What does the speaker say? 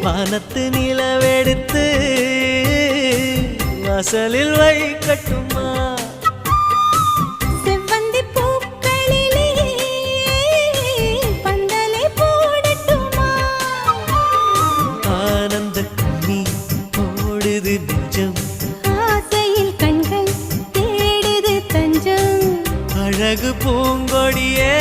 வானத்து நிலவெடுத்து வாசலில் வைக்கட்டுமா செவ்வந்தி பூக்களிலே பந்தலை போடட்டுமா ஆனந்த கண்ணீர் ஓடுது நெஞ்சம் ஆசையில் கண்கள் தேடுது தஞ்சம் அழகு பூங்கொடியே